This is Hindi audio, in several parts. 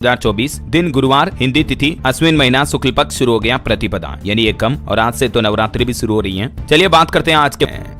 2024 दिन गुरुवार, हिंदी तिथि अश्विन महीना शुक्ल पक्ष शुरू हो गया प्रतिपदा यानी एकम, और आज से तो नवरात्रि भी शुरू हो रही है। चलिए बात करते हैं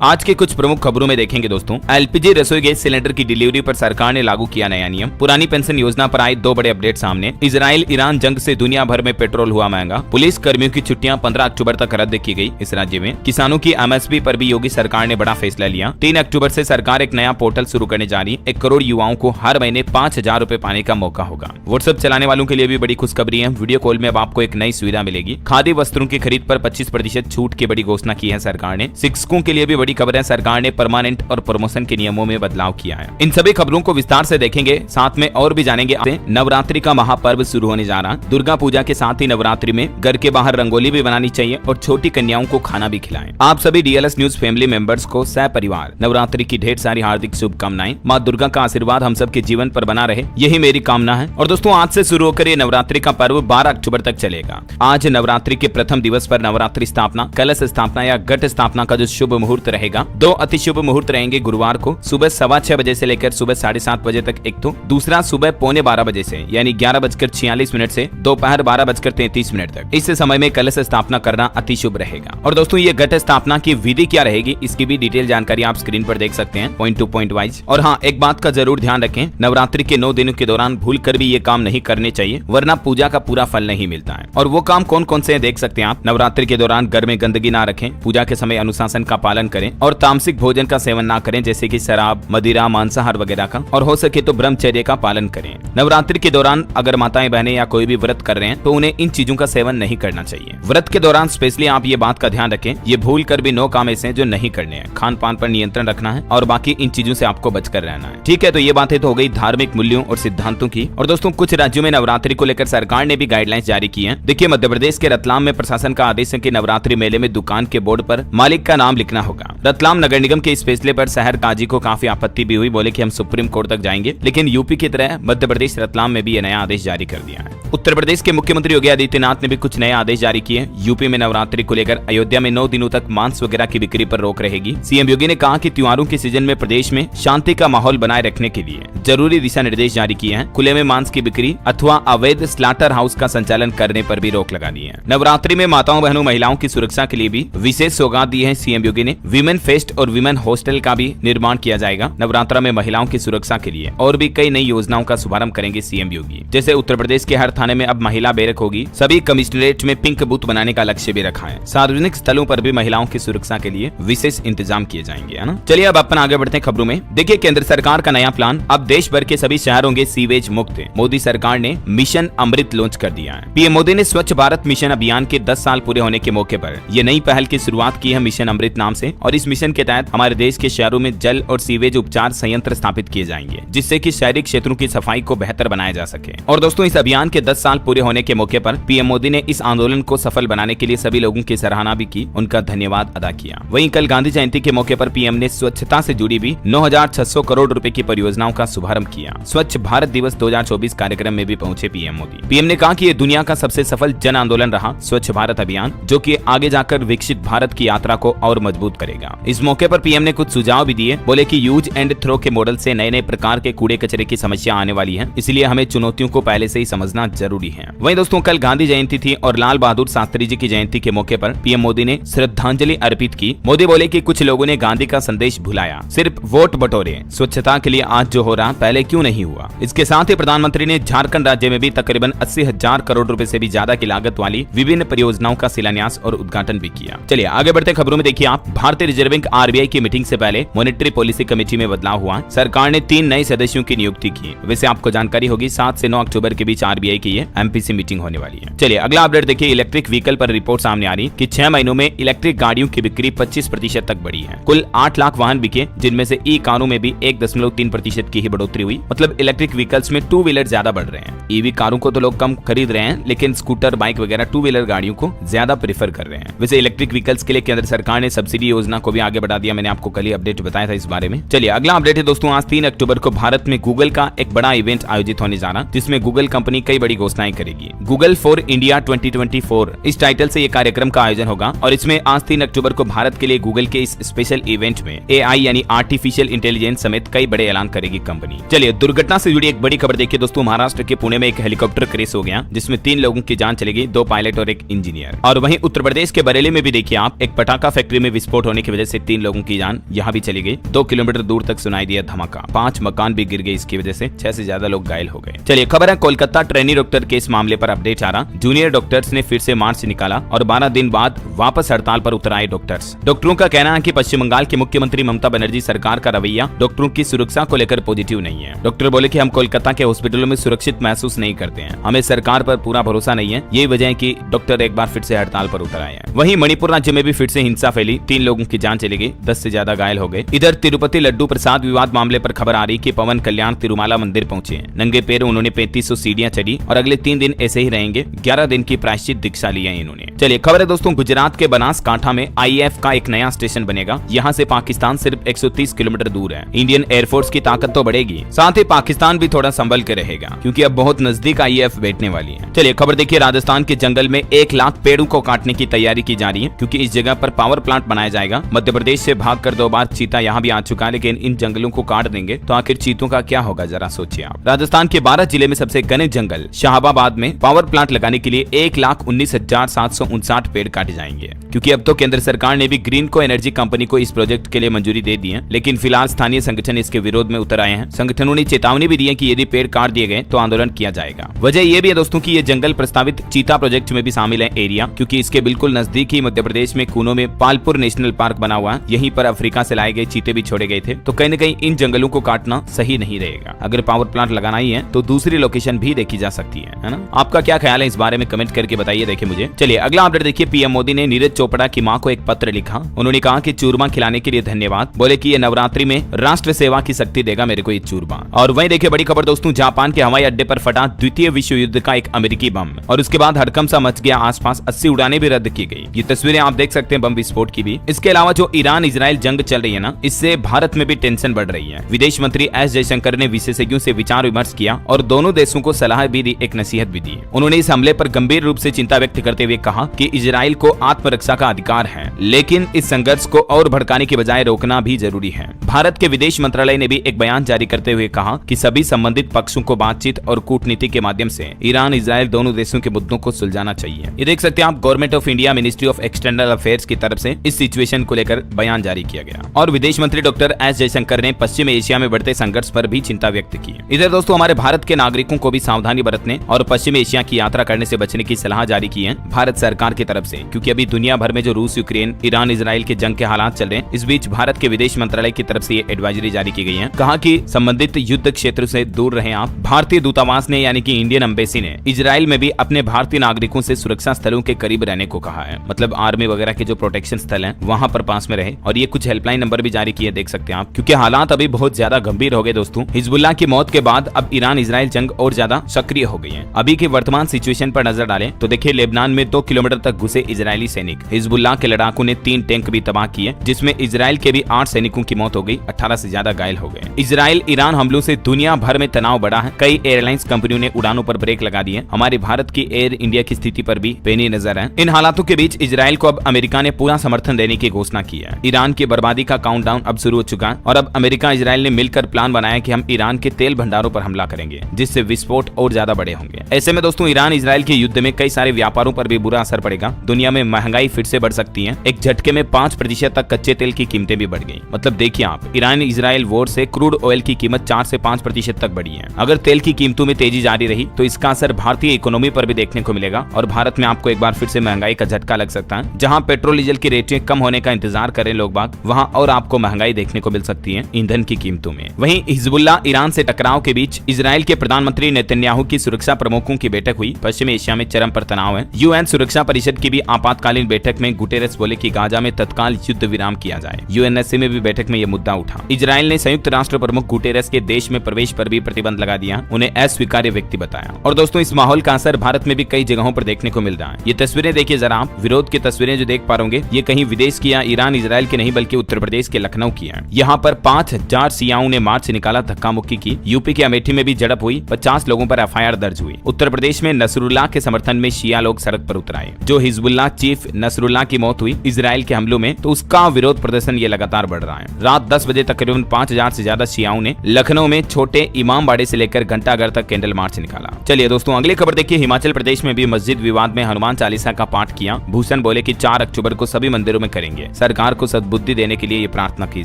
आज के कुछ प्रमुख खबरों में देखेंगे दोस्तों। एलपीजी रसोई गैस सिलेंडर की डिलीवरी पर सरकार ने लागू किया नया नियम। पुरानी पेंशन योजना पर आए दो बड़े अपडेट सामने। इजराइल ईरान जंग से दुनिया भर में पेट्रोल हुआ महंगा। पुलिस कर्मियों की छुट्टियां 15 अक्टूबर तक रद्द की गई इस राज्य में। किसानों की एमएसपी पर भी योगी सरकार ने बड़ा फैसला लिया। 3 अक्टूबर से सरकार एक नया पोर्टल शुरू करने जा रही। 1 करोड़ युवाओं को हर महीने 5,000 रूपए पाने का मौका होगा। व्हाट्सएप चलाने वालों के लिए भी बड़ी खुशखबरी है। वीडियो कॉल में अब आपको एक नई सुविधा मिलेगी। खादी वस्त्रों की खरीद पर 25% छूट की बड़ी घोषणा की है सरकार ने। शिक्षकों के लिए भी बड़ी खबर है, सरकार ने परमानेंट और प्रमोशन के नियमों में बदलाव किया है। इन सभी खबरों को विस्तार से देखेंगे, साथ में और भी जानेंगे। नवरात्रि का महापर्व शुरू होने जा रहा। दुर्गा पूजा के साथ ही नवरात्रि में घर के बाहर रंगोली भी बनानी चाहिए और छोटी कन्याओं को खाना भी खिलाएं। आप सभी डीएलएस न्यूज फैमिली मेंबर्स को सपरिवार नवरात्रि की ढेर सारी हार्दिक शुभकामनाएं। माँ दुर्गा का आशीर्वाद हम सबके जीवन पर बना रहे, यही मेरी कामना है। और दोस्तों आज से शुरू होकर ये नवरात्रि का पर्व 12 अक्टूबर तक चलेगा। आज नवरात्रि के प्रथम दिवस पर नवरात्रि स्थापना, कलश स्थापना या घट स्थापना का जो शुभ मुहूर्त रहेगा, 2 अति शुभ मुहूर्त रहेंगे। गुरुवार को सुबह 6:15 बजे से लेकर सुबह 7:30 बजे तक एक तो, दूसरा सुबह 11:45 बजे से यानी 11:46 से दोपहर 12:33 तक। इस समय में कलश स्थापना करना अति शुभ रहेगा। और दोस्तों ये घट स्थापना की विधि क्या रहेगी, इसकी भी डिटेल जानकारी आप स्क्रीन पर देख सकते हैं पॉइंट टू पॉइंट वाइज। और हाँ, एक बात का जरूर ध्यान रखें, नवरात्रि के 9 दिनों के दौरान भूल कर भी ये काम नहीं करने चाहिए, वरना पूजा का पूरा फल नहीं मिलता है। और वो काम कौन कौन से हैं देख सकते हैं आप। नवरात्रि के दौरान घर में गंदगी ना रखें, पूजा के समय अनुशासन का पालन करें और तामसिक भोजन का सेवन ना करें, जैसे कि शराब, मदिरा, मांसाहार वगैरह का, और हो सके तो ब्रह्मचर्य का पालन करें। नवरात्रि के दौरान अगर माताएं बहनें या कोई भी व्रत कर रहे हैं तो उन्हें इन चीजों का सेवन नहीं करना चाहिए। व्रत के दौरान स्पेशली आप ये बात का ध्यान रखें, ये भूल कर भी 9 काम ऐसे हैं जो नहीं करने हैं। खान पान पर नियंत्रण रखना है और बाकी इन चीजों से आपको बचकर रहना है। ठीक है, तो ये बातें तो हो गई धार्मिक मूल्यों और सिद्धांतों की। और दोस्तों कुछ राज्यों में नवरात्रि को लेकर सरकार ने भी गाइडलाइंस जारी की है। देखिए, मध्य प्रदेश के रतलाम में प्रशासन का आदेश है कि नवरात्रि मेले में दुकान के बोर्ड पर मालिक का नाम लिखना होगा। रतलाम नगर निगम के इस फैसले पर शहर काजी को काफी आपत्ति भी हुई, बोले कि हम सुप्रीम कोर्ट तक जाएंगे। लेकिन यूपी की तरह मध्य प्रदेश रतलाम में भी यह नया आदेश जारी कर दिया है। उत्तर प्रदेश के मुख्यमंत्री योगी आदित्यनाथ ने भी कुछ नए आदेश जारी किए। यूपी में नवरात्रि को लेकर अयोध्या में 9 दिनों तक मांस वगैरह की बिक्री पर रोक रहेगी। सीएम योगी ने कहा कि त्योहारों के सीजन में प्रदेश में शांति का माहौल बनाए रखने के लिए जरूरी दिशा निर्देश जारी किए हैं। खुले में मांस की बिक्री अथवा अवैध स्लॉटर हाउस का संचालन करने पर भी रोक लगा दी है। नवरात्रि में माताओं बहनों महिलाओं की सुरक्षा के लिए भी विशेष सौगात दी है सीएम योगी ने। विमेन फेस्ट और विमेन हॉस्टल का भी निर्माण किया जाएगा। नवरात्रा में महिलाओं की सुरक्षा के लिए और भी कई नई योजनाओं का शुभारंभ करेंगे सीएम योगी। जैसे उत्तर प्रदेश के हर थाने में अब महिला बैरक होगी। सभी कमिश्नरेट में पिंक बूथ बनाने का लक्ष्य भी रखा है। सार्वजनिक स्थलों पर भी महिलाओं की सुरक्षा के लिए विशेष इंतजाम किए जाएंगे, है ना। चलिए अब अपन आगे बढ़ते हैं खबरों में। देखिए, केंद्र सरकार का नया प्लान, अब देश भर के सभी शहर होंगे सीवेज मुक्त। मोदी सरकार ने मिशन अमृत लॉन्च कर दिया है। पीएम मोदी ने स्वच्छ भारत मिशन अभियान के 10 साल पूरे होने के मौके पर यह नई पहल की शुरुआत की है मिशन अमृत नाम से। और इस मिशन के तहत हमारे देश के शहरों में जल और सीवेज उपचार संयंत्र स्थापित किए जाएंगे, जिससे कि शहरी क्षेत्रों की सफाई को बेहतर बनाया जा सके। और दोस्तों इस अभियान के 10 साल पूरे होने के मौके पर पीएम मोदी ने इस आंदोलन को सफल बनाने के लिए सभी लोगों की सराहना भी की, उनका धन्यवाद अदा किया। वहीं कल गांधी जयंती के मौके पर पीएम ने स्वच्छता से जुड़ी भी 9,600 करोड़ रुपए की परियोजनाओं का शुभारंभ किया। स्वच्छ भारत दिवस 2024 कार्यक्रम में भी पहुंचे पीएम मोदी। पीएम ने कहा कि ये दुनिया का सबसे सफल जन आंदोलन रहा स्वच्छ भारत अभियान, जो कि आगे जाकर विकसित भारत की यात्रा को और मजबूत करेगा। इस मौके पर पीएम ने कुछ सुझाव भी दिए। बोले कि यूज एंड थ्रो के मॉडल से नए नए प्रकार के कूड़े कचरे की समस्या आने वाली है, इसलिए हमें चुनौतियों को पहले से ही समझना जरूरी है। वहीं दोस्तों कल गांधी जयंती थी और लाल बहादुर शास्त्री जी की जयंती के मौके पर पीएम मोदी ने श्रद्धांजलि अर्पित की। मोदी बोले कि कुछ लोगों ने गांधी का संदेश भुलाया, सिर्फ वोट बटोरे। स्वच्छता के लिए आज जो हो रहा पहले क्यों नहीं हुआ। इसके साथ ही प्रधानमंत्री ने झारखंड राज्य में भी तकरीबन 80,000 करोड़ रुपए से भी ज्यादा की लागत वाली विभिन्न परियोजनाओं का शिलान्यास और उद्घाटन भी किया। चलिए आगे बढ़ते खबरों में। देखिए आप, भारतीय रिजर्व बैंक आरबीआई की मीटिंग से पहले मॉनेटरी पॉलिसी कमेटी में बदलाव हुआ। सरकार ने 3 नए सदस्यों की नियुक्ति की। वैसे आपको जानकारी होगी 7 से 9 अक्टूबर के बीच आरबीआई की ये एमपीसी मीटिंग होने वाली है। चलिए अगला अपडेट देखिए। इलेक्ट्रिक व्हीकल पर रिपोर्ट सामने आ रही कि 6 महीनों में इलेक्ट्रिक गाड़ियों की बिक्री 25% तक बढ़ी है। कुल 8 लाख वाहन बिके, जिनमें से ई कारों में भी 1.3% की ही बढ़ोतरी हुई। मतलब इलेक्ट्रिक व्हीकल्स में 2 व्हीलर ज्यादा बढ़ रहे हैं। ईवी कारों को तो लोग कम खरीद रहे हैं, लेकिन स्कूटर, बाइक वगैरह 2 व्हीलर गाड़ियों को ज्यादा प्रेफर कर रहे हैं। वैसे इलेक्ट्रिक व्हीकल्स के लिए केंद्र सरकार ने सब्सिडी योजना को भी आगे बढ़ा दिया। मैंने आपको कल ही अपडेट बताया था इस बारे में। चलिए अगला अपडेट है दोस्तों। आज 3 अक्टूबर को भारत में गूगल का एक बड़ा इवेंट आयोजित होने जा रहा, जिसमें गूगल कंपनी कई बड़ी घोषणाएं करेगी। गूगल फॉर इंडिया 2024 इस टाइटल से ये कार्यक्रम का आयोजन होगा। और इसमें आज 3 अक्टूबर को भारत के लिए गूगल के इस स्पेशल इवेंट में एआई यानी आर्टिफिशियल इंटेलिजेंस समेत कई बड़े ऐलान करेगी कंपनी। चलिए दुर्घटना से जुड़ी एक बड़ी खबर देखिए दोस्तों। महाराष्ट्र महाराष्ट्र के पुणे में एक हेलीकॉप्टर क्रैश हो गया जिसमें 3 लोगों की जान चली गई, 2 पायलट और एक इंजीनियर। और वहीं उत्तर प्रदेश के बरेली में भी देखिए आप, एक पटाखा फैक्ट्री में विस्फोट होने की वजह से 3 लोगों की जान यहाँ भी चली गई। 2 किलोमीटर दूर तक सुनाई दिया धमाका, 5 मकान भी गिर गए इसकी वजह से, 6 से ज्यादा लोग घायल हो गए। चलिए खबर है कोलकाता ट्रेनी डॉक्टर केस मामले पर अपडेट आ रहा। जूनियर डॉक्टर्स ने फिर से मार्च निकाला और 12 दिन बाद वापस हड़ताल पर उतर आए डॉक्टर्स। डॉक्टरों का कहना है कि पश्चिम बंगाल की मुख्यमंत्री ममता बनर्जी सरकार का रवैया डॉक्टरों की सुरक्षा को लेकर पॉजिटिव नहीं है। डॉक्टर बोले कि हम कोलकाता के हॉस्पिटलों में सुरक्षित महसूस नहीं करते हैं, हमें सरकार पर पूरा भरोसा नहीं है। यही वजह है कि डॉक्टर एक बार फिर से हड़ताल पर उतर आए हैं। वहीं मणिपुर राज्य में भी फिर से हिंसा फैली, 3 लोगों की जान चली गई, 10 से ज्यादा घायल हो गए। इधर तिरुपति लड्डू प्रसाद विवाद मामले पर खबर आ रही कि पवन कल्याण तिरुमाला मंदिर पहुंचे। नंगे पैर उन्होंने 3500 सीढ़ियां चढ़ी और अगले 3 दिन ऐसे ही रहेंगे। 11 दिन की प्रायश्चित दीक्षा ली है इन्होंने। चलिए खबर है दोस्तों, गुजरात के बनासकांठा में IAF का एक नया स्टेशन बनेगा। यहाँ से पाकिस्तान सिर्फ 130 किलोमीटर दूर है। इंडियन एयरफोर्स की ताकत तो बढ़ेगी, साथ ही पाकिस्तान भी थोड़ा संभल के रहेगा क्योंकि अब बहुत नजदीक IAF बैठने वाली है। चलिए खबर देखिए, राजस्थान के जंगल में 1 लाख पेड़ों को काटने की तैयारी की जा रही है क्योंकि इस जगह पर पावर प्लांट बनाया जाएगा। मध्य प्रदेश से भागकर 2 बार चीता यहाँ भी आ चुका है, लेकिन इन जंगलों को काट देंगे तो आखिर चीतों का क्या होगा, जरा सोचिए आप। राजस्थान के 12 जिले में सबसे घने जंगल शाहबाबाद में पावर प्लांट लगाने के लिए 1,19,759 पेड़ काटे जाएंगे क्योंकि अब तो केंद्र सरकार ने भी ग्रीन को एनर्जी कंपनी को इस प्रोजेक्ट के लिए मंजूरी दे दी है, लेकिन फिलहाल स्थानीय संगठन इसके विरोध में उतर आए हैं। संगठनों ने चेतावनी भी दी है कि यदि पेड़ काट दिए गए तो आंदोलन किया जाएगा। वजह यह भी है दोस्तों कि ये जंगल प्रस्तावित चीता प्रोजेक्ट में भी शामिल है एरिया, क्योंकि इसके बिल्कुल नजदीक ही मध्य प्रदेश में कूनो में पालपुर नेशनल पार्क बना हुआ है। यहीं पर अफ्रीका से लाए गए चीते भी छोड़े गए थे, तो कहीं न कहीं इन जंगलों को काटना सही नहीं रहेगा। अगर पावर प्लांट लगाना ही है तो दूसरी लोकेशन भी देखी जा सकती है ना। आपका क्या ख्याल है इस बारे में कमेंट करके बताइए, देखिए मुझे। चलिए अगला अपडेट देखिए, पीएम मोदी ने नीरज चोपड़ा की मां को एक पत्र लिखा। उन्होंने कहा कि चूरमा खिलाने के लिए धन्यवाद, बोले कि ये नवरात्रि में राष्ट्र सेवा की शक्ति देगा मेरे को ये चूरमा। और वहीं देखिए बड़ी खबर दोस्तों, जापान के हवाई अड्डे पर फटा द्वितीय विश्व युद्ध का एक अमेरिकी बम और उसके बाद हड़कंप सा मच गया आसपास, 80 उड़ानें भी रद्द की गई। ये तस्वीरें आप देख सकते हैं बम विस्फोट की भी। इसके अलावा जो ईरान इजराइल जंग चल रही है ना, इससे भारत में भी टेंशन बढ़ रही है। विदेश मंत्री एस जयशंकर ने विशेषज्ञों से विचार विमर्श किया और दोनों देशों को सलाह भी दी, एक नसीहत भी दी। उन्होंने इस हमले पर गंभीर रूप से चिंता व्यक्त करते हुए कहा कि इजराइल को आत्मरक्षा का अधिकार है, लेकिन इस संघर्ष को और भड़काने के बजाय रोकना भी जरूरी है। भारत के विदेश मंत्रालय ने भी एक बयान जारी करते हुए कहा कि सभी संबंधित पक्षों को बातचीत और कूटनीति के माध्यम से ईरान इजराइल दोनों देशों के मुद्दों को सुलझाना चाहिए। ये देख सकते हैं आप, government of India ministry of external affairs की तरफ से इस सिचुएशन को लेकर बयान जारी किया गया। और विदेश मंत्री डॉक्टर एस जयशंकर ने पश्चिम एशिया में बढ़ते संघर्ष पर भी चिंता व्यक्त की। इधर दोस्तों हमारे भारत के नागरिकों को भी सावधानी बरतने और पश्चिम एशिया की यात्रा करने से बचने की सलाह जारी की है भारत सरकार की तरफ से, क्योंकि अभी दुनिया भर में जो रूस यूक्रेन ईरान इजराइल के जंग के हालात चल रहे हैं, इस बीच भारत के विदेश मंत्रालय की तरफ से ये एडवाइजरी जारी की गई है। कहा कि संबंधित युद्ध क्षेत्र से दूर रहें आप। भारतीय दूतावास ने यानी कि इंडियन एम्बेसी ने इजराइल में भी अपने भारतीय नागरिकों से सुरक्षा स्थलों के करीब रहने को कहा है, मतलब आर्मी वगैरह के जो प्रोटेक्शन स्थल हैं वहां पर पास में रहे। और ये कुछ हेल्पलाइन नंबर भी जारी किए, देख सकते हैं आप, क्योंकि हालात अभी बहुत ज्यादा गंभीर हो गए दोस्तों। हिजबुल्लाह की मौत के बाद अब ईरान इजराइल जंग और ज्यादा सक्रिय हो गई है। अभी के वर्तमान सिचुएशन पर नजर डालें तो देखिए, लेबनान में 2 किलोमीटर तक घुसे इजरायली सैनिक, हिजबुल्लाह के लड़ाकों ने 3 टैंक भी तबाह किए, जिसमें इजराइल के भी 8 सैनिकों की मौत हो गई, 18 से ज्यादा घायल हो गए। इजराइल ईरान हमलों से दुनिया भर में तनाव बढ़ा है। कई एयरलाइंस कंपनियों ने उड़ानों पर ब्रेक लगा दिए। हमारे भारत की एयर इंडिया की स्थिति पर भी पैनी नजर है। इन हालातों के बीच इजराइल को अब अमेरिका ने पूरा समर्थन देने की घोषणा की है। ईरान की बर्बादी का काउंटडाउन अब शुरू हो चुका है और अब अमेरिका इजराइल ने मिलकर प्लान बनाया कि हम ईरान के तेल भंडारों पर हमला करेंगे, जिससे विस्फोट और ज्यादा बड़े होंगे। ऐसे में दोस्तों ईरान इजराइल के युद्ध में कई सारे व्यापारों पर भी बुरा असर पड़ेगा। दुनिया में महंगाई फिर से बढ़ सकती है। एक झटके में 5% तक कच्चे तेल की कीमतें भी बढ़ गई। मतलब देखिए आप, ईरान इजराइल वॉर से क्रूड ऑयल की कीमत 4 से 5% तक बढ़ी है। अगर तेल की कीमतों में तेजी जारी रही तो इसका असर भारतीय इकोनॉमी पर भी देखने को मिलेगा और भारत में आपको एक बार फिर से महंगाई का झटका लग सकता है। जहां पेट्रोल डीजल की रेटें कम होने का इंतजार करें लोग बाग, वहां और आपको महंगाई देखने को मिल सकती है ईंधन की कीमतों में। वहीं हिजबुल्लाह ईरान से टकराव के बीच इजराइल के प्रधानमंत्री नेतन्याहू की सुरक्षा प्रमुखों की बैठक हुई। पश्चिम एशिया में चरम पर तनाव है। यूएन सुरक्षा परिषद की भी आपातकालीन बैठक में गुटेरेस बोले कि गाजा में तत्काल युद्ध विराम किया जाए। यूएनएससी में भी बैठक में यह मुद्दा उठा। इजराइल ने संयुक्त राष्ट्र प्रमुख गुटेरेस के देश में प्रवेश पर भी प्रतिबंध लगा दिया, उन्हें अस्वीकार्य व्यक्ति बताया। और दोस्तों इस माहौल का असर भारत में भी कई जगहों पर देखने को मिल रहा है। ये तस्वीरें देखिए जरा आप, विरोध की तस्वीरें जो देख पा रहे, ये कहीं विदेश की या ईरान इजराइल की नहीं बल्कि उत्तर प्रदेश के लखनऊ की है। यहाँ पर 5000 शियाओं ने मार्च निकाला, धक्का मुक्की की। यूपी के अमेठी में भी झड़प हुई, 50 लोगों पर एफआईआर दर्ज हुई। उत्तर प्रदेश में नसरुल्लाह के समर्थन में शिया लोग सड़क पर उतर आए। में जो हिजबुल्लाह चीफ नसरुल्लाह की मौत हुई इजराइल के हमलों में, तो उसका विरोध प्रदर्शन ये लगातार बढ़ रहा है। रात 10 बजे तकरीबन 5000 से ज्यादा शियाओं ने लखनऊ में छोटे इमामबाड़े से लेकर घंटाघर तक कैंडल मार्च निकाला। चलिए दोस्तों अगली खबर देखिए। हिमाचल प्रदेश में भी मस्जिद विवाद में हनुमान चालीसा का पाठ किया। भूषण बोले कि 4 अक्टूबर को सभी मंदिरों में करेंगे। सरकार को सद्बुद्धि देने के लिए ये प्रार्थना की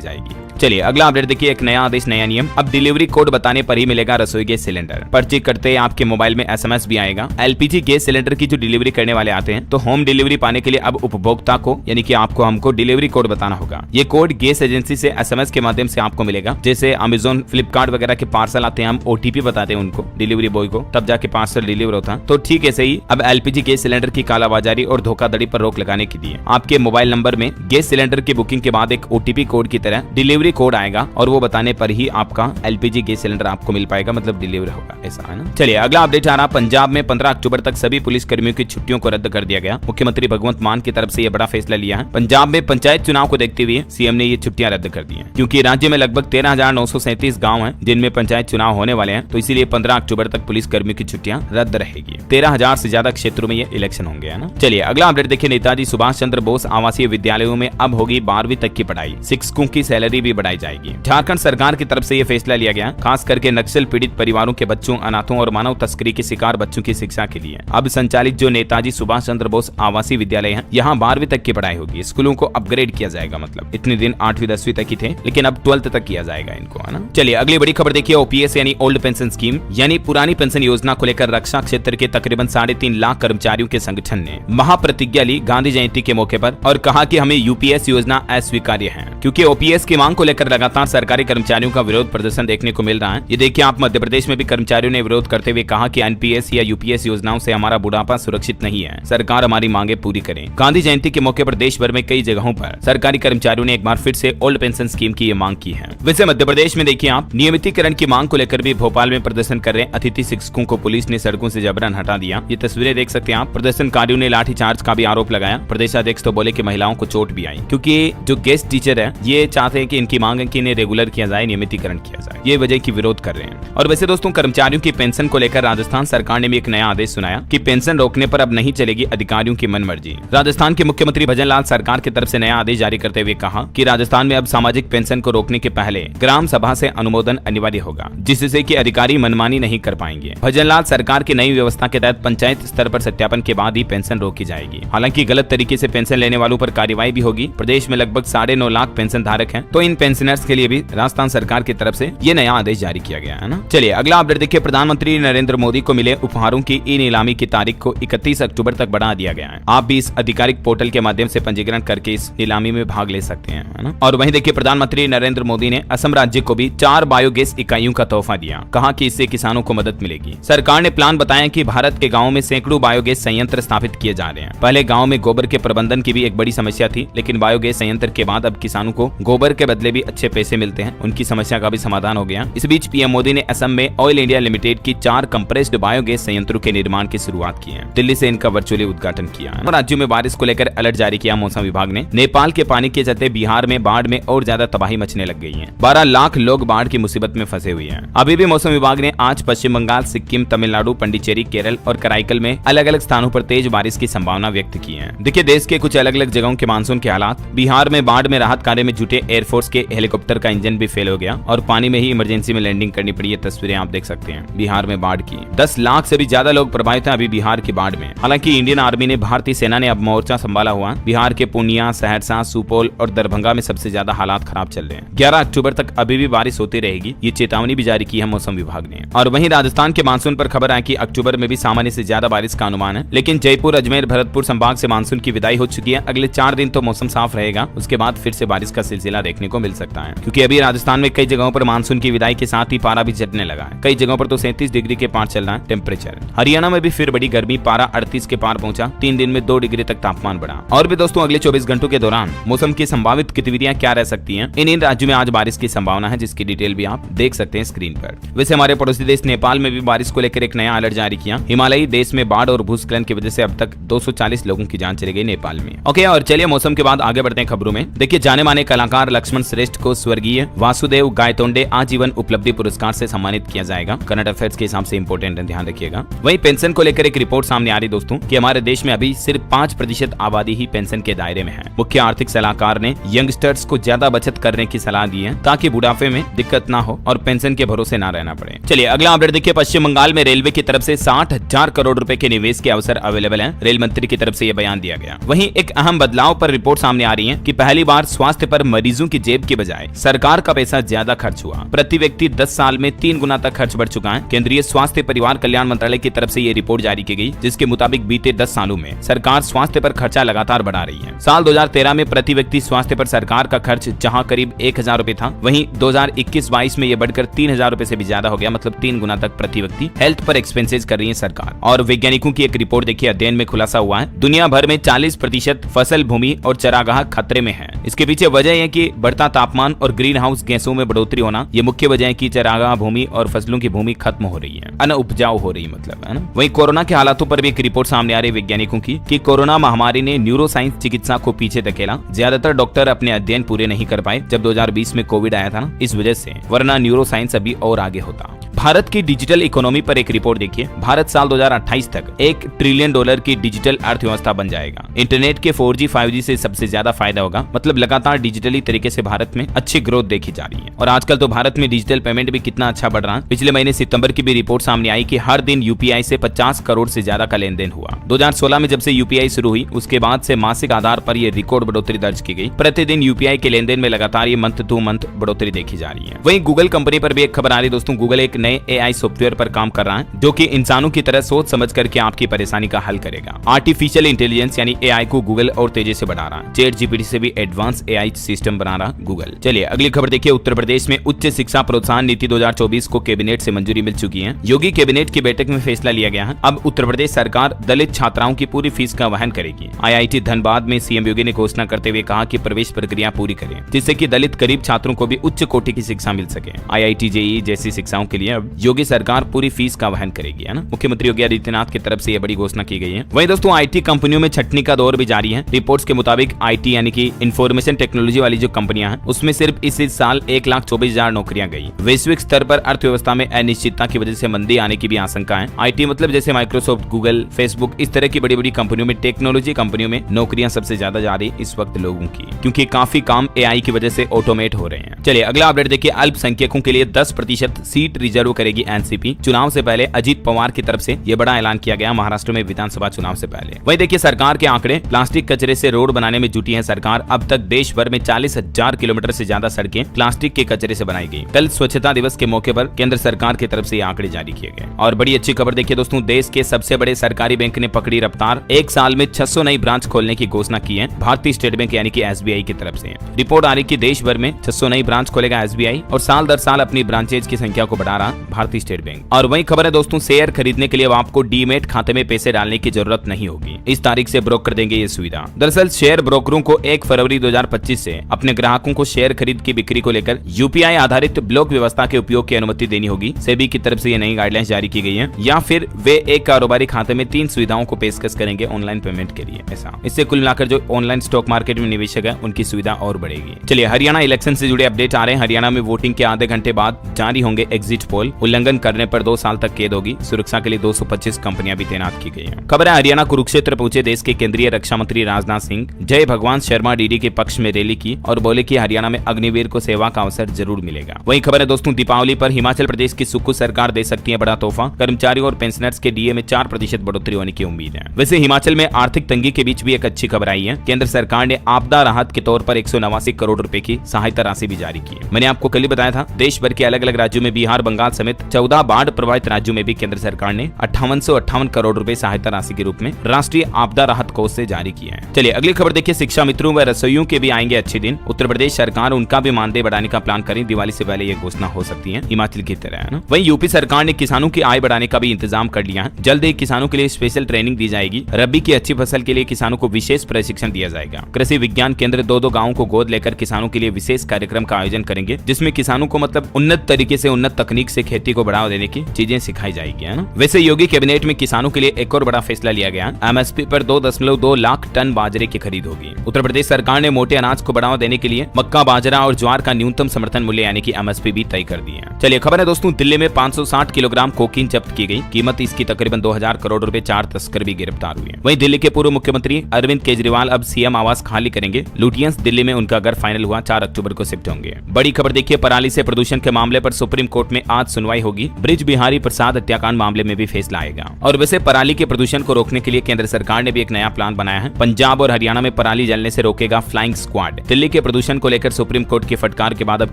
जाएगी। चलिए अगला अपडेट देखिए। एक नया आदेश, नया नियम। अब डिलीवरी कोड बताने पर ही मिलेगा रसोई गैस सिलेंडर। पर्ची करते ही आपके मोबाइल में SMS भी आएगा। LPG गैस सिलेंडर की जो डिलीवरी करने वाले आते हैं तो होम डिलीवरी पाने के लिए अब उपभोक्ता को यानी कि आपको हमको डिलीवरी कोड बताना होगा। ये कोड गैस एजेंसी से SMS के माध्यम से आपको मिलेगा। जैसे अमेजोन, फ्लिपकार्ट वगैरह के पार्सल आते हैं, हम OTP बताते हैं उनको डिलीवरी बॉय को, तब जाके पार्सल डिलीवर होता है। तो ठीक ऐसे ही अब LPG गैस सिलेंडर की कालाबाजारी और धोखाधड़ी पर रोक लगाने के लिए आपके मोबाइल नंबर में गैस सिलेंडर की बुकिंग के बाद एक OTP कोड की तरह डिलीवरी कोड आएगा और वो बताने पर ही आपका LPG गैस सिलेंडर आपको मिल पाएगा, मतलब डिलीवर होगा, ऐसा है ना। चलिए अगला अपडेट आ रहा। पंजाब में 15 अक्टूबर तक सभी पुलिस कर्मियों की छुट्टियों को रद्द कर दिया गया। मुख्यमंत्री भगवंत मान की तरफ से यह बड़ा फैसला लिया है। पंजाब में पंचायत चुनाव को देखते हुए CM ने ये छुट्टियां रद्द कर दी हैं, क्योंकि राज्य में लगभग 13,937 गाँव हैं जिनमें पंचायत चुनाव होने वाले हैं। तो इसीलिए 15 अक्टूबर तक पुलिस कर्मियों की छुट्टियां रद्द रहेगी। 13,000 से ज्यादा क्षेत्रों में ये इलेक्शन होंगे, है ना। चलिए अगला अपडेट देखिए। नेताजी सुभाष चंद्र बोस आवासीय विद्यालयों में अब होगी 12वीं तक की पढ़ाई। शिक्षकों की सैलरी भी बढ़ाई जाएगी। झारखंड सरकार की तरफ से यह फैसला लिया गया, खास करके नक्सल पीड़ित परिवारों के बच्चों, अनाथों और मानव तस्करी के शिकार बच्चों की शिक्षा के लिए अब संचालित जो नेताजी सुभाष चंद्र बोस आवासीय विद्यालय है, यहाँ 12वीं तक की पढ़ाई होगी। स्कूलों को अपग्रेड किया जाएगा, मतलब इतने दिन 8वीं 10वीं तक ही थे, लेकिन अब 12th तक किया जाएगा इनको, है ना। चलिए अगली बड़ी खबर देखिए। OPS यानी ओल्ड पेंशन स्कीम यानी पुरानी पेंशन योजना को लेकर रक्षा क्षेत्र के तकरीबन 3.5 लाख कर्मचारियों के संगठन ने महाप्रतिज्ञा ली गांधी जयंती के मौके पर और कहा कि हमें UPS योजना अस्वीकार्य है, क्योंकि OPS की मांग को लेकर लगातार सरकारी कर्मचारियों का विरोध प्रदर्शन देखने को मिल रहा है। ये देखिए आप, मध्य प्रदेश में भी कर्मचारियों ने विरोध करते हुए कहा कि NPS या UPS योजनाओं से हमारा बुढ़ापा सुरक्षित नहीं है, सरकार हमारी मांगे पूरी करे। गांधी जयंती के मौके पर देश भर में कई जगहों पर सरकारी कर्मचारियों ने एक बार फिर से ओल्ड पेंशन स्कीम की ये मांग की है। वैसे मध्य प्रदेश में देखिए आप, नियमितीकरण की मांग को लेकर भी भोपाल में प्रदर्शन कर रहे अतिथि शिक्षकों को पुलिस ने सड़कों से जबरन हटा दिया। ये तस्वीरें देख सकते हैं आप। प्रदर्शनकारियों ने लाठीचार्ज का भी आरोप लगाया। प्रदेशाध्यक्ष तो बोले कि महिलाओं को चोट भी आई, क्योंकि जो गेस्ट टीचर है ये चाहते हैं कि इनकी मांग है कि इन्हें रेगुलर किया जाए, नियमितीकरण किया जाए। ये वजह की विरोध कर रहे हैं। और वैसे दोस्तों कर्मचारियों की पेंशन को लेकर राजस्थान सरकार ने भी एक नया आदेश सुनाया कि पेंशन रोकने पर अब नहीं चलेगी अधिकारियों की मनमर्जी। राजस्थान के मुख्यमंत्री भजन लाल सरकार की तरफ से नया आदेश जारी करते हुए कहा कि राजस्थान में अब सामाजिक पेंशन को रोकने के पहले ग्राम सभा से अनुमोदन अनिवार्य होगा, जिससे कि अधिकारी मनमानी नहीं कर पाएंगे। भजन लाल सरकार की नई व्यवस्था के तहत पंचायत स्तर पर सत्यापन के बाद ही पेंशन रोकी जाएगी। हालांकि गलत तरीके से पेंशन लेने वालों पर कार्रवाई भी होगी। प्रदेश में लगभग 9.5 लाख पेंशन धारक हैं, तो इन पेंशनर्स के लिए भी राजस्थान सरकार की तरफ से ये नया आदेश जारी किया गया है ना। चलिए अगला अपडेट देखिए। प्रधानमंत्री नरेंद्र मोदी को मिले उपहारों की ई-नीलामी की तारीख को 31 अक्टूबर तक बढ़ा दिया गया है। आप भी इस आधिकारिक पोर्टल के माध्यम से पंजीकरण करके इस नीलामी में भाग ले सकते हैं, है ना। और वहीं देखिए प्रधानमंत्री नरेंद्र मोदी ने असम राज्य को भी 4 बायोगैस इकाइयों का तोहफा दिया। कहा कि इससे किसानों को मदद मिलेगी। सरकार ने प्लान बताया कि भारत के गाँव में सैकड़ों बायोगैस संयंत्र स्थापित किए जा रहे हैं। पहले गाँव में गोबर के प्रबंधन की भी एक बड़ी समस्या थी, लेकिन बायोगैस संयंत्र के बाद अब किसानों को गोबर के बदले भी अच्छे पैसे मिलते हैं। उनकी समस्या का भी समाधान हो गया। इस बीच पीएम मोदी ने असम में ऑयल इंडिया लिमिटेड की 4 कंप्रेस्ड बायोगैस संयंत्रों के निर्माण की शुरुआत की है। दिल्ली से इनका वर्चुअली उद्घाटन किया। राज्यों में बारिश को लेकर अलर्ट जारी किया मौसम विभाग ने। नेपाल के पानी के चलते बिहार में बाढ़ में और ज्यादा तबाही मचने लग गई है। 12 लाख लोग बाढ़ की मुसीबत में फंसे हुए हैं। अभी भी मौसम विभाग ने आज पश्चिम बंगाल, सिक्किम, तमिलनाडु, पंडिचेरी, केरल और कराईकल में अलग अलग स्थानों पर तेज बारिश की संभावना व्यक्त की है। देखिए देश के कुछ अलग अलग जगहों के मानसून के हालात। बिहार में बाढ़ में राहत कार्य में जुटे एयरफोर्स के हेलीकॉप्टर का इंजन भी फेल हो गया और पानी में ही इमरजेंसी में लैंडिंग करनी पड़ी। ये तस्वीरें आप देख सकते हैं बिहार में बाढ़ की। 10 लाख से भी ज्यादा लोग प्रभावित हैं अभी बिहार की बाढ़ में। हालांकि इंडियन आर्मी ने, भारतीय सेना ने अब मोर्चा संभाला हुआ। बिहार के पूर्णिया, सहरसा, सुपौल और दरभंगा में सबसे ज्यादा हालात खराब चल रहे हैं। 11 अक्टूबर तक अभी भी बारिश होती रहेगी, ये चेतावनी भी जारी की है मौसम विभाग ने। और वहीं राजस्थान के मानसून पर खबर है कि अक्टूबर में भी सामान्य से ज्यादा बारिश का अनुमान है, लेकिन जयपुर, अजमेर, भरतपुर संभाग से मानसून की विदाई हो चुकी है। अगले 4 दिन तो मौसम साफ रहेगा, उसके बाद फिर से बारिश का सिलसिला देखने को मिल सकता है, क्योंकि अभी राजस्थान में कई जगहों पर मानसून की विदाई के साथ ही पारा भी चढ़ने लगा है। कई जगहों पर तो 37 डिग्री के पार चल रहा है टेम्परेचर। हरियाणा में भी फिर बड़ी गर्मी, पारा 38 के पार पहुंचा। 3 दिन में 2 डिग्री तक तापमान बढ़ा। और भी दोस्तों अगले 24 घंटों के दौरान मौसम की संभावित गतिविधियां क्या रह सकती हैं, इन राज्यों में आज बारिश की संभावना है, जिसकी डिटेल भी आप देख सकते हैं स्क्रीन पर। वैसे हमारे पड़ोसी देश नेपाल में भी बारिश को लेकर एक नया अलर्ट जारी किया। हिमालयी देश में बाढ़ और भूस्खलन की वजह से अब तक 240 लोगों की जान चली गई नेपाल में। ओके, और चलिए मौसम के बाद आगे बढ़ते हैं खबरों में। देखिए जाने माने कलाकार लक्ष्मण श्रेष्ठ को स्वर्गीय वासुदेव गायतोंडे आजीवन उपलब्धि पुरस्कार से सम्मानित किया जाएगा। करंट अफेयर्स के हिसाब से इंपोर्टेंट है, ध्यान रखिएगा। वहीं पेंशन को लेकर एक रिपोर्ट सामने आ रही दोस्तों कि हमारे देश में अभी सिर्फ 5% आबादी ही पेंशन के दायरे में है। मुख्य आर्थिक सलाहकार ने यंगस्टर्स को ज्यादा बचत करने की सलाह दी है ताकि बुढ़ापे में दिक्कत ना हो और पेंशन के भरोसे ना रहना पड़े। चलिए अगला अपडेट देखिए। पश्चिम बंगाल में रेलवे की तरफ से 60,000 करोड़ रुपए के निवेश के अवसर अवेलेबल हैं। रेल मंत्री की तरफ से यह बयान दिया गया। वहीं एक अहम बदलाव पर रिपोर्ट सामने आ रही है कि पहली बार स्वास्थ्य पर मरीजों की जेब की बजाय सरकार का पैसा ज्यादा खर्च हुआ। प्रति व्यक्ति 10 साल में 3 गुना तक खर्च बढ़ चुका है। केंद्रीय स्वास्थ्य परिवार कल्याण मंत्रालय की तरफ से ये रिपोर्ट जारी की गई, जिसके मुताबिक बीते 10 सालों में सरकार स्वास्थ्य पर खर्चा लगातार बढ़ा रही है। साल 2013 में प्रति व्यक्ति स्वास्थ्य पर सरकार का खर्च जहां करीब 1,000 रुपए था, वहीं 2021-22 में यह बढ़कर 3,000 रुपए से भी ज्यादा हो गया। मतलब 3 गुना तक प्रति व्यक्ति हेल्थ पर एक्सपेंसेस कर रही है सरकार। और वैज्ञानिकों की एक रिपोर्ट देखिए, अध्ययन में खुलासा हुआ है दुनिया भर में 40% फसल भूमि और चरागाह खतरे में है। इसके पीछे वजह है कि बढ़ता तापमान और ग्रीन हाउस गैसों में बढ़ोतरी होना, ये मुख्य वजह है कि चरागाह भूमि और फसलों की भूमि खत्म हो रही है, अनउपजाऊ हो रही है, मतलब है ना। वहीं कोरोना के हालातों पर भी एक रिपोर्ट सामने आ रही है वैज्ञानिकों की कि कोरोना महामारी ने न्यूरोसाइंस चिकित्सा को पीछे धकेला। ज्यादातर डॉक्टर अपने अध्ययन पूरे नहीं कर पाए जब 2020 में कोविड आया था ना, इस वजह से, वरना न्यूरोसाइंस अभी और आगे होता। भारत की डिजिटल इकोनॉमी पर एक रिपोर्ट देखिए। भारत साल 2028 तक $1 ट्रिलियन की डिजिटल अर्थव्यवस्था बन जाएगा। इंटरनेट के 4G 5G से सबसे ज्यादा फायदा होगा। मतलब लगातार डिजिटली तरीके से भारत में अच्छी ग्रोथ देखी जा रही है। और आजकल तो भारत में डिजिटल पेमेंट भी कितना अच्छा बढ़ रहा है। पिछले महीने सितंबर की भी रिपोर्ट सामने आई कि हर दिन यूपीआई से 50 करोड़ से ज्यादा का लेन देन हुआ। 2016 में जब से यूपीआई शुरू हुई उसके बाद से मासिक आधार पर यह रिकॉर्ड बढ़ोतरी दर्ज की गई। प्रतिदिन यूपीआई के लेन देन में लगातार ये मंथ टू मंथ बढ़ोतरी देखी जा रही है। वहीं गूगल कंपनी पर भी एक खबर आ रही दोस्तों। गूगल एक नए AI सॉफ्टवेयर पर काम कर रहा है जो कि इंसानों की तरह सोच समझ करके आपकी परेशानी का हल करेगा। आर्टिफिशियल इंटेलिजेंस यानी AI को गूगल और तेजी से बढ़ा रहा है। ChatGPT से भी एडवांस AI सिस्टम बना रहा गूगल। चलिए अगली खबर देखिए। उत्तर प्रदेश में उच्च शिक्षा प्रोत्साहन नीति 2024 को कैबिनेट से मंजूरी मिल चुकी है। योगी कैबिनेट की बैठक में फैसला लिया गया है। अब उत्तर प्रदेश सरकार दलित छात्राओं की पूरी फीस का वहन करेगी। IIT धनबाद में सीएम योगी ने घोषणा करते हुए कहा कि प्रवेश प्रक्रिया पूरी करें जिससे कि दलित गरीब छात्रों को भी उच्च कोटि की शिक्षा मिल सके। IIT JEE जैसी शिक्षाओं के लिए अब योगी सरकार पूरी फीस का वहन करेगी, है ना। मुख्यमंत्री योगी आदित्यनाथ की तरफ से यह बड़ी घोषणा की गई है। वहीं दोस्तों IT कंपनियों में छटनी का दौर भी जारी है। रिपोर्ट्स के मुताबिक IT यानी कि इंफॉर्मेशन टेक्नोलॉजी वाली जो कंपनियां हैं उसमें सिर्फ इस साल 1,24,000 नौकरियां गई। वैश्विक स्तर पर अर्थव्यवस्था में अनिश्चितता की वजह से मंदी आने की भी आशंका है। IT मतलब जैसे माइक्रोसॉफ्ट, गूगल, फेसबुक, इस तरह की बड़ी बड़ी कंपनियों में, टेक्नोलॉजी कंपनियों में नौकरियां सबसे ज्यादा जा रही इस वक्त लोगों की, क्योंकि काफी काम AI की वजह से ऑटोमेट हो रहे हैं। चलिए अगला अपडेट देखिए। अल्पसंख्यकों के लिए 10% सीट रिजर्व करेगी एनसीपी। चुनाव से पहले अजीत पवार की तरफ से यह बड़ा ऐलान किया गया महाराष्ट्र में विधानसभा चुनाव से पहले। वहीं देखिए सरकार के आंकड़े, प्लास्टिक कचरे से रोड बनाने में जुटी है सरकार। अब तक देश भर में 40,000 किलोमीटर से ज्यादा सड़कें प्लास्टिक के कचरे से बनाई गई। कल स्वच्छता दिवस के मौके पर केंद्र सरकार की तरफ से ये आंकड़े जारी किए गए। और बड़ी अच्छी खबर देखिए दोस्तों, देश के सबसे बड़े सरकारी बैंक ने पकड़ी रफ्तार। एक साल में 600 नई ब्रांच खोलने की घोषणा की है भारतीय स्टेट बैंक यानी कि SBI की तरफ से। रिपोर्ट आ रही कि देश भर में 600 नई ब्रांच खोलेगा SBI और साल दर साल अपनी ब्रांचेज की संख्या को बढ़ा रहा भारतीय स्टेट बैंक। और वही खबर है दोस्तों, शेयर खरीदने के लिए आपको डीमेट खाते में पैसे डालने की जरूरत नहीं होगी। इस तारीख से ब्रोकर देंगे ये सुविधा। दरअसल शेयर ब्रोकरों को 1 फरवरी 2025 से अपने ग्राहकों को शेयर खरीद की बिक्री को लेकर UPI आधारित ब्लॉक व्यवस्था के उपयोग की अनुमति देनी होगी। सेबी की तरफ से ये नई गाइडलाइंस जारी की गई है। या फिर वे एक कारोबारी खाते में 3 सुविधाओं को पेशकश करेंगे ऑनलाइन पेमेंट के लिए। ऐसा इससे कुल मिलाकर जो ऑनलाइन स्टॉक मार्केट में निवेशक है उनकी सुविधा और बढ़ेगी। चलिए हरियाणा इलेक्शन से जुड़े अपडेट आ रहे हैं। हरियाणा में वोटिंग के आधे घंटे बाद जारी होंगे एग्जिट पोल। उल्लंघन करने पर 2 साल तक कैद होगी। सुरक्षा के लिए 225 कंपनियां भी तैनात की गई हैं। खबर है हरियाणा कुरुक्षेत्र पहुंचे देश के केंद्रीय रक्षा मंत्री राजनाथ सिंह। जय भगवान शर्मा डीडी के पक्ष में रैली की और बोले कि हरियाणा में अग्निवीर को सेवा का अवसर जरूर मिलेगा। वही खबर है दोस्तों, दीपावली पर हिमाचल प्रदेश की सुक्खू सरकार दे सकती है बड़ा तोहफा। कर्मचारियों और पेंशनर्स के डीए में 4% बढ़ोतरी होने की उम्मीद है। वैसे हिमाचल में आर्थिक तंगी के बीच भी एक अच्छी खबर आई है। केंद्र सरकार ने आपदा राहत के तौर पर 189 करोड़ रुपए की सहायता राशि भी जारी की है। मैंने आपको कल ही बताया था, देश भर के अलग अलग राज्यों में, बिहार, बंगाल समेत 14 बाढ़ प्रभावित राज्यों में भी केंद्र सरकार ने 5858 करोड़ रुपए सहायता राशि के रूप में राष्ट्रीय आपदा राहत कोष से जारी किया है। चलिए अगली खबर देखिए। शिक्षा मित्रों व रसोइयों के भी आएंगे अच्छे दिन। उत्तर प्रदेश सरकार उनका भी मानदेय बढ़ाने का प्लान करें। दिवाली से पहले ये घोषणा हो सकती है हिमाचल की तरह, है ना। वहीं यूपी सरकार ने किसानों की आय बढ़ाने का भी इंतजाम कर लिया है। जल्द ही किसानों के लिए स्पेशल ट्रेनिंग दी जाएगी। रबी की अच्छी फसल के लिए किसानों को विशेष प्रशिक्षण दिया जाएगा। कृषि विज्ञान केंद्र 2 गाँवों को गोद लेकर किसानों के लिए विशेष कार्यक्रम का आयोजन करेंगे, जिसमें किसानों को मतलब उन्नत तरीके से, उन्नत तकनीक से खेती को बढ़ावा देने की चीजें सिखाई जाएगी, है ना। वैसे योगी कैबिनेट में किसानों के लिए एक और बड़ा फैसला लिया गया। एमएसपी पर 2.2 लाख टन बाजरे की खरीद होगी। उत्तर प्रदेश सरकार ने मोटे अनाज को बढ़ावा देने के लिए मक्का, बाजरा और ज्वार का न्यूनतम समर्थन मूल्य यानी कि एमएसपी भी तय कर दी है। चलिए खबर है दोस्तों, दिल्ली में 560 किलोग्राम कोकीन जब्त की गई। कीमत इसकी तकरीबन 2000 करोड़ रुपए। 4 तस्कर भी गिरफ्तार हुए। वहीं दिल्ली के पूर्व मुख्यमंत्री अरविंद केजरीवाल अब सीएम आवास खाली करेंगे। लुटियंस दिल्ली में उनका घर फाइनल हुआ, 4 अक्टूबर को शिफ्ट होंगे। बड़ी खबर देखिए, पराली से प्रदूषण के मामले पर सुप्रीम कोर्ट में आज सुनवाई होगी। ब्रिज बिहारी प्रसाद हत्याकांड मामले में भी फैसला आएगा। और वैसे पराली के प्रदूषण को रोकने के लिए केंद्र सरकार ने भी एक नया प्लान बनाया है। पंजाब और हरियाणा में पराली जलने से रोकेगा फ्लाइंग स्क्वाड। दिल्ली के प्रदूषण को लेकर सुप्रीम कोर्ट की फटकार के बाद अब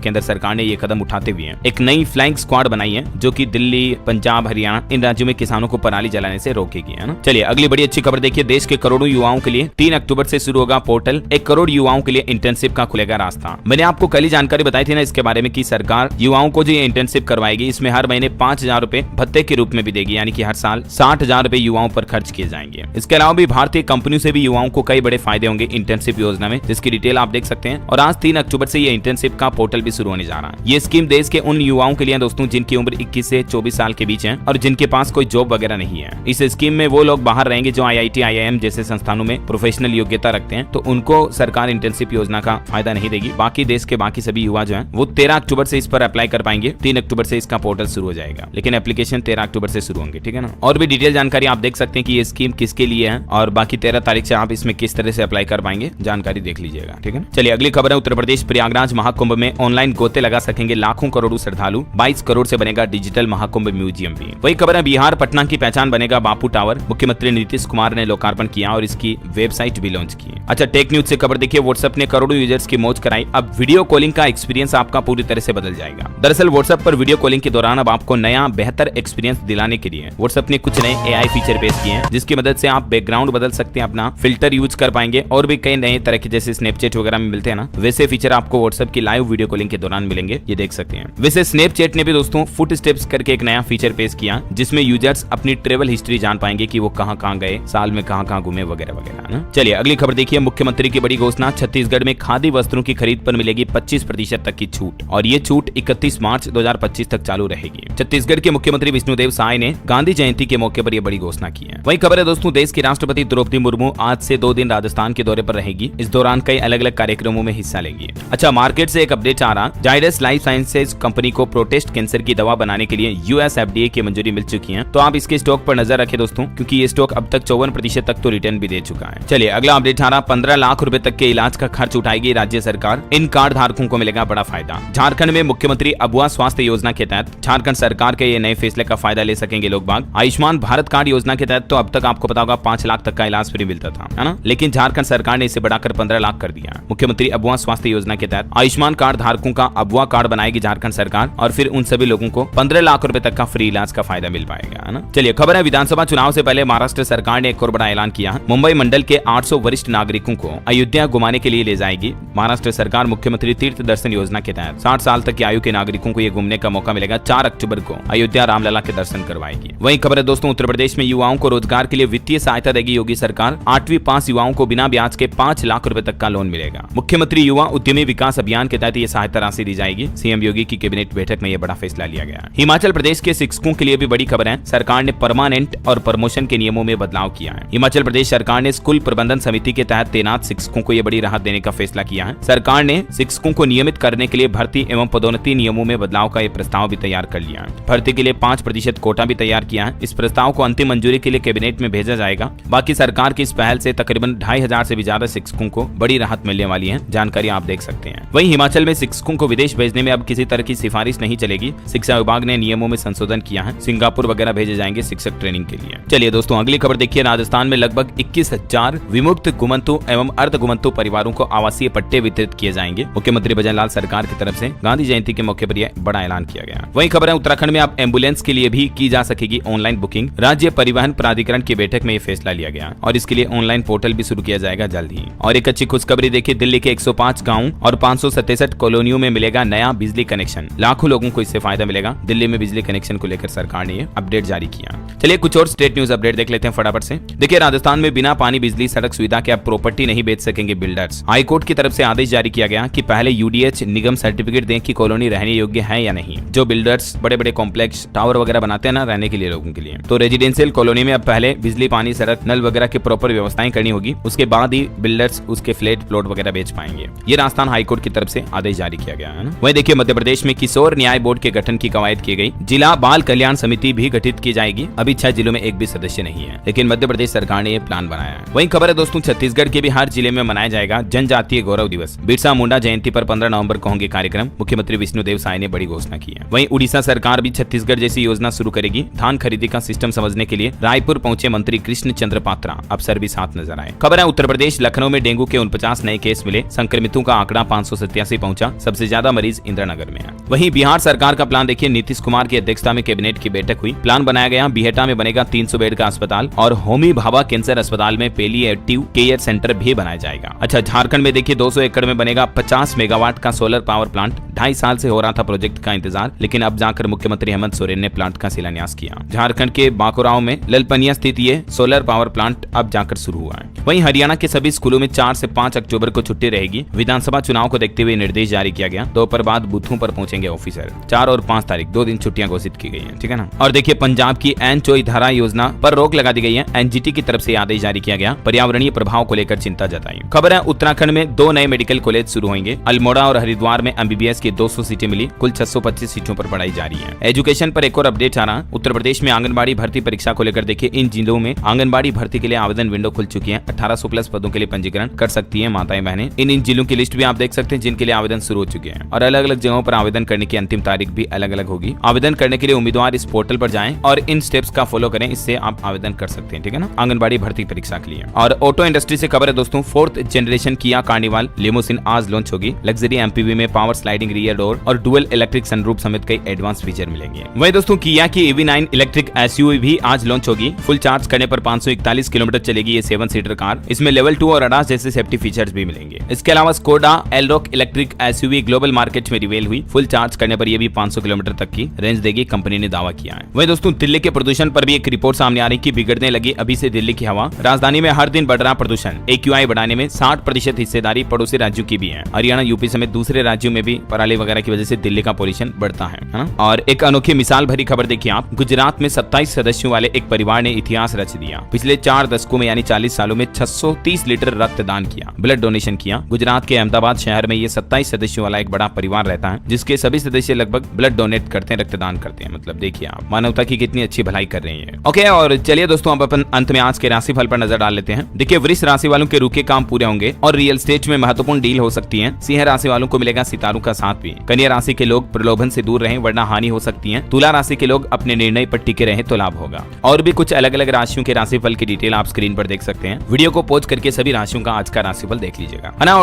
केंद्र सरकार ने ये कदम उठाते हुए एक नई फ्लाइंग स्क्वाड बनाई है, जो कि दिल्ली, पंजाब, हरियाणा इन राज्यों में किसानों को पराली जलाने से रोकेगी, है ना। चलिए अगली बड़ी अच्छी खबर देखिए, देश के करोड़ों युवाओं के लिए 3 अक्टूबर से शुरू होगा पोर्टल। 1 करोड़ युवाओं के लिए इंटर्नशिप का खुलेगा रास्ता। मैंने आपको कल ही जानकारी बताई थी ना इसके बारे में कि सरकार युवाओं को जो इंटर्नशिप करवाएगी, इसमें हर महीने 5000 रुपए भत्ते के रूप में भी देगी, यानी कि हर साल 60,000 रुपए युवाओं पर खर्च किए जाएंगे। इसके अलावा भी भारतीय कंपनियों से भी युवाओं को कई बड़े फायदे होंगे इंटर्नशिप योजना में, जिसकी डिटेल आप देख सकते हैं। और आज 3 अक्टूबर से ये इंटर्नशिप का पोर्टल भी शुरू होने जा रहा है। ये स्कीम देश के उन युवाओं के लिए दोस्तों जिनकी उम्र 21 से 24 साल के बीच है और जिनके पास कोई जॉब वगैरह नहीं है। इस स्कीम में वो लोग बाहर रहेंगे जो IIT, IIM जैसे संस्थानों में प्रोफेशनल योग्यता रखते हैं, तो उनको सरकार इंटर्नशिप योजना का फायदा नहीं देगी। बाकी देश के बाकी सभी युवा जो हैं वो 13 अक्टूबर से इस पर अप्लाई कर पाएंगे। 3 अक्टूबर से इसका पोर्टल शुरू हो जाएगा, लेकिन एप्लीकेशन 13 अक्टूबर से शुरू होंगे, ठीक है ना। और भी डिटेल जानकारी आप देख सकते हैं कि ये स्कीम किसके लिए है और बाकी 13 तारीख से आप इसमें किस तरह से अप्लाई कर पाएंगे, जानकारी देख लीजिएगा, ठीक है। चलिए अगली खबर है, उत्तर प्रदेश प्रयागराज महाकुंभ में ऑनलाइन गोते लगा सकेंगे लाखों करोड़ों श्रद्धालु। 22 करोड़ से बनेगा डिजिटल महाकुंभ म्यूजियम भी। वही खबर है, बिहार पटना की पहचान बनेगा बापू टावर। मुख्यमंत्री नीतीश कुमार ने लोकार्पण किया और इसकी वेबसाइट भी लॉन्च की। अच्छा, टेक न्यूज से खबर देखिए, व्हाट्सएप ने करोड़ों यूजर्स की मौज कराई। अब वीडियो कॉलिंग का एक्सपीरियंस आपका पूरी तरह से बदल जाएगा। दरअसल व्हाट्सएप पर वीडियो कॉलिंग के दौरान अब आपको नया बेहतर एक्सपीरियंस दिलाने के लिए व्हाट्सएप ने कुछ नए AI फीचर पेश किए हैं, जिसकी मदद से आप बैकग्राउंड बदल सकते हैं, अपना फिल्टर यूज कर पाएंगे और भी कई नए तरह के जैसे स्नैपचैट वगैरह में मिलते हैं ना, वैसे फीचर आपको व्हाट्सएप की लाइव वीडियो कॉलिंग के दौरान मिलेंगे, ये देख सकते हैं। वैसे स्नैपचैट ने भी दोस्तों फुट स्टेप्स करके एक नया फीचर पेश किया, जिसमें यूजर्स अपनी ट्रेवल हिस्ट्री जान पाएंगे कि वो कहां गए, साल में कहां घूमे वगैरह वगैरह ना। चलिए अगली खबर देखिए, मुख्यमंत्री की बड़ी घोषणा। छत्तीसगढ़ में खादी वस्त्रों की खरीद पर मिलेगी 25% तक की छूट और ये छूट 31 मार्च 2025 तक चालू रहेगी। छत्तीसगढ़ के मुख्यमंत्री विष्णुदेव साय ने गांधी जयंती के मौके पर यह बड़ी घोषणा की है। वही खबर है दोस्तों, देश की राष्ट्रपति द्रौपदी मुर्मू आज से 2 दिन राजस्थान के दौरे पर रहेगी। इस दौरान कई अलग अलग कार्यक्रमों में हिस्सा लेंगी। अच्छा, मार्केट से एक अपडेट आ रहा, जाइडस लाइफ साइंसेज कंपनी को प्रोटेस्ट कैंसर की दवा बनाने के लिए US FDA की मंजूरी मिल चुकी है, तो आप इसके स्टॉक पर नजर रखें दोस्तों, क्योंकि ये स्टॉक अब तक 54% तक तो रिटर्न भी दे चुका है। चलिए अगला अपडेट आ रहा, 15 लाख रुपए तक के इलाज का खर्च उठाएगी राज्य सरकार। इन कार्ड धारकों को मिलेगा बड़ा फायदा। झारखंड में मुख्यमंत्री अबुआ स्वास्थ्य योजना के तहत झारखंड सरकार के ये नए फैसले का फायदा ले सकेंगे लोग बाग। आयुष्मान भारत कार्ड योजना के तहत तो अब तक आपको पता होगा 5 लाख तक का इलाज फ्री मिलता था, है ना, लेकिन झारखंड सरकार ने इसे बढ़ाकर 15 लाख कर दिया। मुख्यमंत्री अबुआ स्वास्थ्य योजना के तहत आयुष्मान कार्ड धारकों का अबुआ कार्ड बनाएगी झारखंड सरकार और फिर उन सभी लोगों को 15 लाख रुपए तक का फ्री इलाज का फायदा मिल पाएगा, है ना। चलिए खबर है, विधानसभा चुनाव से पहले महाराष्ट्र सरकार ने एक और बड़ा ऐलान किया। मुंबई मंडल के 800 वरिष्ठ नागरिकों को अयोध्या घुमाने के लिए ले जाएगी। महाराष्ट्र सरकार मुख्यमंत्री तीर्थ दर्शन योजना के तहत 60 साल तक की आयु के नागरिकों को ये घूमने का मौका मिलेगा। 4 अक्टूबर को अयोध्या रामलला के दर्शन करवाएगी। वहीं खबर है दोस्तों, उत्तर प्रदेश में युवाओं को रोजगार के लिए वित्तीय सहायता देगी योगी सरकार। 8वीं पास युवाओं को बिना ब्याज के 5 लाख रुपए तक का लोन मिलेगा। मुख्यमंत्री युवा उद्यमी विकास अभियान के तहत ये सहायता राशि दी जाएगी। सीएम योगी की कैबिनेट बैठक में यह बड़ा फैसला लिया गया। हिमाचल प्रदेश के शिक्षकों के लिए भी बड़ी खबर है, सरकार ने परमानेंट और प्रमोशन के नियमों में बदलाव किया है। हिमाचल प्रदेश सरकार ने स्कूल प्रबंधन समिति के तहत तैनात शिक्षकों को यह बड़ी राहत देने का फैसला किया है। सरकार ने शिक्षकों को नियमित करने के लिए भर्ती एवं पदोन्नति नियमों में बदलाव का यह प्रस्ताव भी तैयार कर लिया है। भर्ती के लिए 5% कोटा भी तैयार किया है। इस प्रस्ताव को अंतिम मंजूरी के लिए कैबिनेट में भेजा जाएगा। बाकी सरकार की इस पहल से तकरीबन 2500 से भी ज्यादा शिक्षकों को बड़ी राहत मिलने वाली है, जानकारी आप देख सकते हैं। वहीं हिमाचल में शिक्षकों को विदेश भेजने में अब किसी तरह की सिफारिश नहीं चलेगी। शिक्षा विभाग ने नियमों में संशोधन किया है। सिंगापुर वगैरह भेजे जाएंगे शिक्षक ट्रेनिंग के लिए। चलिए दोस्तों अगली खबर देखिए, राजस्थान में लगभग 21,000 विमुक्त घुमंतु एवं अर्ध घुमंतु परिवारों को आवासीय पट्टे वितरित किए जाएंगे। मुख्यमंत्री भजनलाल सरकार की तरफ से गांधी जयंती के मौके पर यह बड़ा ऐलान किया गया। वहीं खबर है, उत्तराखंड में अब एम्बुलेंस के लिए भी की जा सकेगी ऑनलाइन बुकिंग। राज्य परिवहन प्राधिकरण की बैठक में यह फैसला लिया गया और इसके लिए ऑनलाइन पोर्टल भी शुरू किया जाएगा जल्द ही। और एक अच्छी खुशखबरी देखिए, दिल्ली के 105 गाँव और 567 कॉलोनियों में मिलेगा नया बिजली कनेक्शन। लाखों लोगों को इससे फायदा मिलेगा। दिल्ली में बिजली कनेक्शन को लेकर सरकार ने अपडेट जारी किया। चलिए कुछ और स्टेट न्यूज अपडेट देख लेते हैं फटाफट से। देखिए, राजस्थान में बिना पानी, बिजली, सड़क सुविधा के अब प्रॉपर्टी नहीं बेच सकेंगे बिल्डर्स। हाईकोर्ट की तरफ से आदेश जारी किया गया कि पहले UDH निगम सर्टिफिकेट दें कि कॉलोनी रहने योग्य है या नहीं। जो बिल्डर बिल्डर्स बड़े बड़े कॉम्प्लेक्स टावर वगैरह बनाते हैं ना रहने के लिए लोगों के लिए, तो रेजिडेंशियल कॉलोनी में अब पहले बिजली, पानी, सड़क, नल वगैरह की प्रॉपर व्यवस्थाएं करनी होगी, उसके बाद ही बिल्डर्स उसके फ्लैट प्लॉट वगैरह बेच पाएंगे। ये राजस्थान हाईकोर्ट की तरफ से आदेश जारी किया गया है ना। वहीं देखिए मध्य प्रदेश में किशोर न्याय बोर्ड के गठन की कवायद की गई, जिला बाल कल्याण समिति भी गठित की जाएगी। अभी 6 जिलों में एक भी सदस्य नहीं है, लेकिन मध्य प्रदेश सरकार ने ये प्लान बनाया है। वहीं खबर है दोस्तों, छत्तीसगढ़ के भी हर जिले में मनाया जाएगा जनजातीय गौरव दिवस। बिरसा मुंडा जयंती पर 15 नवंबर को होंगे कार्यक्रम, मुख्यमंत्री विष्णुदेव साय ने बड़ी घोषणा की है। वहीं उड़ीसा सरकार भी छत्तीसगढ़ जैसी योजना शुरू करेगी। धान खरीदी का सिस्टम समझने के लिए रायपुर पहुंचे मंत्री कृष्ण चंद्र पात्रा, अफसर भी साथ नजर आए। खबर है उत्तर प्रदेश लखनऊ में डेंगू के 49 नए केस मिले, संक्रमितों का आंकड़ा 587 पहुंचा, सबसे ज्यादा मरीज इंदिरानगर में है। वहीं बिहार सरकार का प्लान देखिए, नीतीश कुमार की अध्यक्षता में कैबिनेट की बैठक हुई, प्लान बनाया गया, बिहेटा में बनेगा 300 बेड का अस्पताल और होमी भाभा कैंसर अस्पताल में पैलिएटिव केयर सेंटर भी बनाया जाएगा। अच्छा, झारखंड में देखिए 200 एकड़ में बनेगा 50 मेगावाट का सोलर पावर प्लांट। 2.5 साल से हो रहा था प्रोजेक्ट का इंतजार, लेकिन अब जाकर मुख्यमंत्री हेमंत सोरेन ने प्लांट का शिलान्यास किया। झारखंड के बांकुराओ में ललपनिया स्थित ये सोलर पावर प्लांट अब जाकर शुरू हुआ है। वहीं हरियाणा के सभी स्कूलों में 4 से 5 अक्टूबर को छुट्टी रहेगी। विधानसभा चुनाव को देखते हुए निर्देश जारी किया गया, दोपहर बाद बूथों पर पहुंचेंगे ऑफिसर। 4 और 5 तारीख 2 दिन छुट्टियां घोषित की गई है, ठीक है ना। और देखिए पंजाब की एन चोई धारा योजना पर रोक लगा दी गई है, एनजीटी की तरफ से आदेश जारी किया गया, पर्यावरणीय प्रभाव को लेकर चिंता जताई। खबर है उत्तराखंड में 2 नए मेडिकल कॉलेज शुरू होंगे। अल्मोड़ा और हरिद्वार में एमबीबीएस की 200 सीटें मिली, कुल 625 सीटों पर पढ़ाई जारी है। एजुकेशन पर एक और अपडेट आ रहा, उत्तर प्रदेश में आंगनबाड़ी भर्ती परीक्षा को लेकर देखिए इन जिलों में आंगनबाड़ी भर्ती के लिए आवेदन विंडो खुल चुकी है। 1800+ पदों के लिए पंजीकरण कर सकती है माताएं बहनें। इन जिलों की लिस्ट भी आप देख सकते हैं जिनके लिए आवेदन शुरू हो चुके हैं, और अलग अलग जगहों पर आवेदन करने की अंतिम तारीख भी अलग अलग होगी। आवेदन करने के लिए उम्मीदवार इस पोर्टल पर जाएं और इन स्टेप्स का फॉलो करें, इससे आप आवेदन कर सकते हैं, ठीक है ना, आंगनबाड़ी भर्ती परीक्षा के लिए। और ऑटो इंडस्ट्री से खबर है दोस्तों, 4th जनरेशन किया कार्निवाल लिमोसिन आज लॉन्च होगी। लग्जरी एमपीवी में पावर स्लाइडिंग रियर डोर और डुअल इलेक्ट्रिक सनरूफ समेत कई एडवांस फीचर मिलेंगे। वहीं दोस्तों किया की EV9 इलेक्ट्रिक एसयूवी भी आज लॉन्च होगी। फुल चार्ज करने पर 541 किलोमीटर चलेगी ये 7 सीटर कार। इसमें लेवल 2 और ADAS जैसे सेफ्टी फीचर्स भी मिलेंगे। इसके अलावा Skoda Elroq electric SUV global market में रिवील हुई। फुल चार्ज करने पर यह भी 500 किलोमीटर तक की रेंज देगी, कंपनी ने दावा किया है। वहीं दोस्तों दिल्ली के प्रदूषण पर भी एक रिपोर्ट सामने आ रही कि बिगड़ने लगी अभी से दिल्ली की हवा। राजधानी में हर दिन बढ़ रहा प्रदूषण। AQI बढ़ाने में 60% हिस्सेदारी पड़ोसी राज्यों की भी है। हरियाणा, यूपी समेत दूसरे राज्यों में भी पराली वगैरह की वजह से दिल्ली का पॉल्यूशन बढ़ता है ना। और एक अनोखी मिसाल भरी खबर देखिए आप, गुजरात में 27 सदस्यों वाले एक परिवार ने इतिहास रच दिया। पिछले 4 दशकों में यानी 40 सालों में 630 लीटर रक्तदान किया, ब्लड डोनेशन किया। गुजरात के अहमदाबाद शहर में ये 27 सदस्यों वाला एक बड़ा परिवार रहता है, जिसके सभी सदस्य लगभग ब्लड डोनेट करते हैं, रक्तदान करते हैं। मतलब देखिए आप मानवता की कितनी अच्छी भलाई कर रही है। ओके, और चलिए दोस्तों अब अपन अंत में आज के राशिफल पर नजर डाल लेते हैं। देखिए वृष राशि वालों के रुके काम पूरे होंगे और रियल एस्टेट में महत्वपूर्ण डील हो सकती है। सिंह राशि वालों को मिलेगा सितारों का साथ भी। कन्या राशि के लोग प्रलोभन से दूर रहें वरना हानि हो सकती है। तुला राशि के लोग अपने निर्णय पर टिके रहें तो लाभ होगा। और भी कुछ अलग अलग राशियों के राशिफल की डिटेल आप स्क्रीन पर देख सकते हैं। वीडियो को पॉज करके सभी राशियों का आज का राशिफल देख लीजिएगा, है ना।